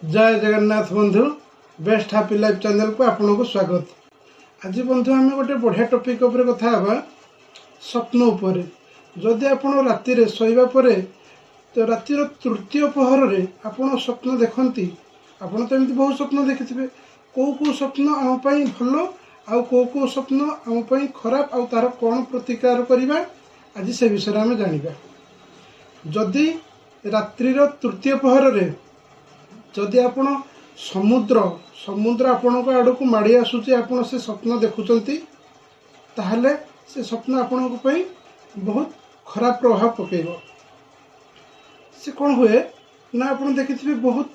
जय जगन्नाथ बंधु best happy life channel को आपन को स्वागत। आज बंधु आम गोटे बढ़िया टॉपिक उपर कथा हवा स्वप्न उपर। जदि आपण राति रे सोइबा परे तो रातिर तृतीय पहर रे आपण स्वप्न देखती आपण तो एमती बहुत स्वप्न देखिथिबे। को स्वप्न आम पई भलो आउ को स्वप्न आम पई खराब आउ तार कोन प्रतिकार करबा आज से विषय आम जानिबा। जदि रात्रिर तृतीय पहर रे जदि आपण समुद्र समुद्र आपण आड़ को माड़ी आसूचे आपण से स्वप्न देखुंती ताहले से स्वप्न आपण बहुत खराब प्रभाव पकेब। से कौन हुए ना आपण देखिथिबे बहुत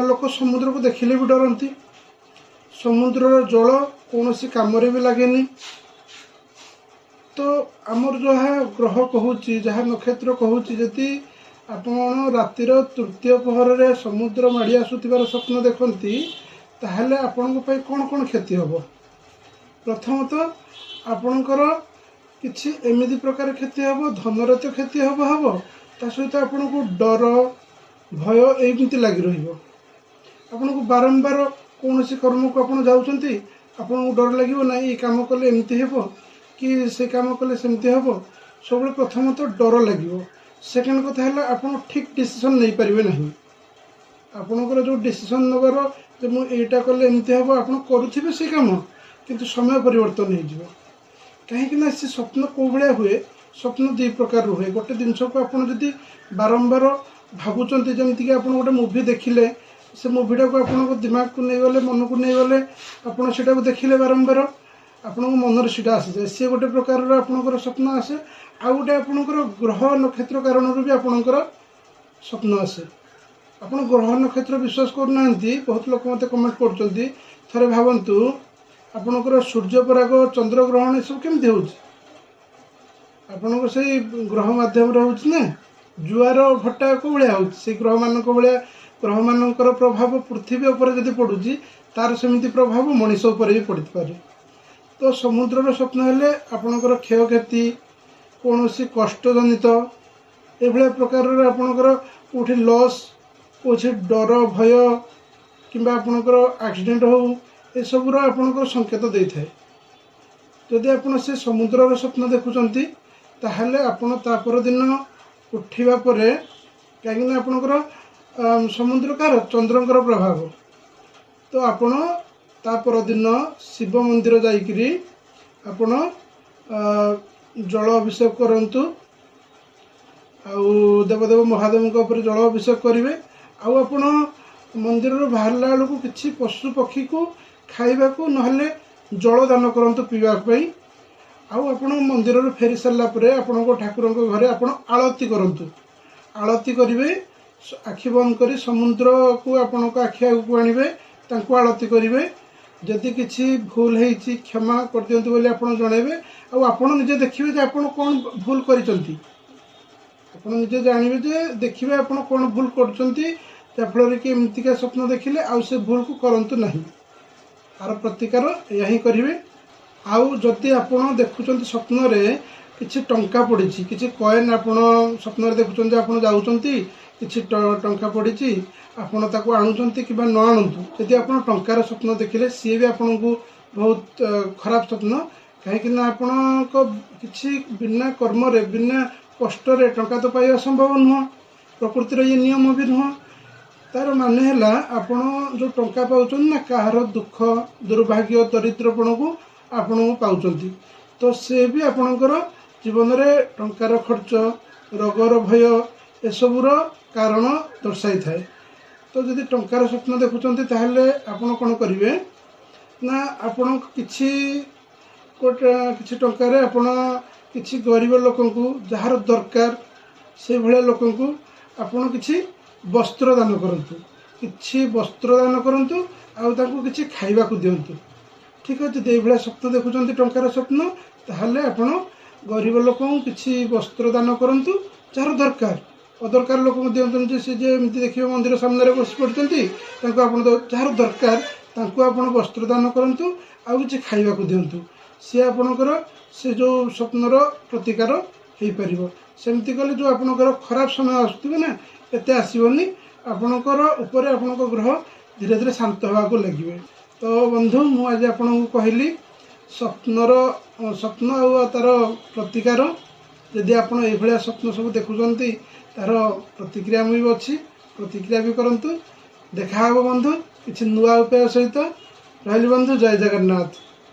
लोक समुद्र को देखिले भी डरती। समुद्र जल कौन सी काम भी लगेनी। तो आमर जो ग्रह कहूँ जहाँ नक्षत्र कहूँ जदि आपण रातिर तृतीय पहर रे समुद्र माड़ी आसुथिबार स्वप्न देखती ताहले आपण कौन कौन क्षति हम। प्रथमतः आपणकर किछि एमिति प्रकार क्षति हम धनर तो क्षति हम ता सहित आपण को डर भय एमिति लगी रहिबो। आपण को बारंबार कौन सी कर्म को आपण जाउछंती आपण को डर लागिबो ना ये काम कले एमिति हेबो कि से काम कले सेमिति हेबो। सब प्रथमतः डर लागिबो। सेकेंड कथा है आपन ठीक डिसीजन नहीं पारे ना। आपणकर जो डिसीजन नबार जो मुझा कले एमती हम आप करुवे से कम किंतु समय परिवर्तन हो कहीं से स्वप्न कौ भाया हुए। स्वप्न दुई प्रकार रुहे। गोटे जिनस को आप बारंबार भावुंट जमीक आप गोटे मुवी देखिले से मुवीटा को आप दिमाग को नहीं गले मन को नहीं गले आपड़ से देखिले बारंबार आपण मन सीटा आसी जाए सी गोटे प्रकार आपणकर स्वप्न आसे। आ गोटे आपणकर ग्रह नक्षत्र कारण भी आपणकर स्वप्न आसे। आपण ग्रह नक्षत्र विश्वास करना बहुत लोक मत कमेंट कर थे भावतु आपणकर सूर्य पराग चंद्र ग्रहण सब केमती हो आपणकर से ग्रह मध्यम रोचे जुआर भट्टा को भाया हो ग्रह मान ग्रह मानकर प्रभाव पृथ्वी उपर जदि पड़ुची तार सेमती प्रभाव मनीष उपर भी पड़ पारे। तो समुद्र स्वप्न हेले आपणकर क्षय क्षति कौन सी कष्टजनित एभलिया प्रकार आपणकर कौटी लॉस कौटी डर भय किंबा आपणकर एक्सीडेंट हो ये सबूर आपणकर संकेत दे थाए। जदि आपण से समुद्र स्वप्न देखुंती ताहले आपण तापर दिन उठिबा परे कहीं आपणकर समुद्र कार चंद्रंकर प्रभाव तो आपण तापर दिन शिव मंदिर जाइकरी आपण जल अभिषेक करंतु आउ देवदेव महादेव ऊपर जल अभिषेक करेंगे। आपण मंदिर बाहरला बेलू किसी पशु पक्षी को खाइबा को नहले जल दान करंतु पीवाई। आपण मंदिर फेरी सारा आपण ठाकुर घरे आपण आलती करंतु। आलती करेंगे आखि बंद कर समुद्र को आपण आखि आगू आणवे तांको आलती करेंगे। जदि किसी भूल होती क्षमा कर दियंतु बोली आपण जणेबे। आपण निजे देखिए जे आपण कौन भूल करिसंती। आपण निजे जानबे जे देखिए आपण कौन भूल करचंती जाफल कि एमतिका स्वप्न देखिले आउ से भूल को करंतु नहीं। आर प्रतिकार यही करेंगे। आउ जदि आपण देखुचंती स्वप्न रे किछि टंका पड़ी किछि कॉइन आपण स्वप्न रे देखुचंती आपण जाउचंती किछि टंका पड़ी आपण ताको आणुचंती कि न आणुतु। जदि आपण टंकार स्वप्न देखिले सी भी आपण को बहुत खराब स्वप्न कहीं आपण किसी बिना कर्म रे बिना कष्ट रे टंका तो पाइबा संभव नुह। प्रकृतिर ये नियम भी नुह। तार माने है आपण जो टंका पाउछन ना कहार दुख दुर्भाग्य दरिद्रपण को आपण पाउछंती तो से भी आपणकर जीवन रे टंकार खर्च रोगर भय एसबूर कारण दर्शाई थाए। तो जदि टंकार स्वप्न देखुंती ताहले आपण कौन करेंगे ना आपण किसी किसी टंकार आपण किसी गरीब लोक जार दरकार से भाया लोक आपण किसी वस्त्र दान करंतु। किसी वस्त्र दान करंतु आउ तांको किसी खाइबा को दियंतु। ठीक है। जदि ये स्वप्न देखुंती टंकार स्वप्न ताहले आपण गरीब लोक किसी वस्त्र दान करंतु जार दरकार अदरकार लोक दियंतु। से एमती देखिए मंदिर सामने बस पड़ते जार दरकार तांको आपण वस्त्र दान करंतु आउ किसी खाइबा को दियंतु। सी आपणकर से जो स्वप्नर प्रतिकार हो पार। सेमती कले जो आपणकर खराब समय आसुवे ना एत आसबनी ଆପଣଙ୍କର ଉପରେ ଆପଣଙ୍କ ଗ୍ରହ ଧୀରେ ଧୀରେ ଶାନ୍ତ ହେବାକୁ ଲାଗିବେ। ତ ବନ୍ଧୁ ମୁଁ ଆଜି ଆପଣଙ୍କୁ କହିଲି ସ୍ୱପ୍ନ ଆଉ ତାର ପ୍ରତିକାର। ଯଦି ଆପଣ ଏଇଭଳିଆ ସ୍ୱପ୍ନ ସବୁ ଦେଖୁଛନ୍ତି ତାର ପ୍ରତିକ୍ରିୟା ବି ଅଛି, ପ୍ରତିକ୍ରିୟା ବି କରନ୍ତୁ। ଦେଖା ହେବ ବନ୍ଧୁ କିଛି ନୂଆ ଉପାୟ ସହିତ। ରହିଲି ବନ୍ଧୁ, ଜୟ ଜଗନ୍ନାଥ।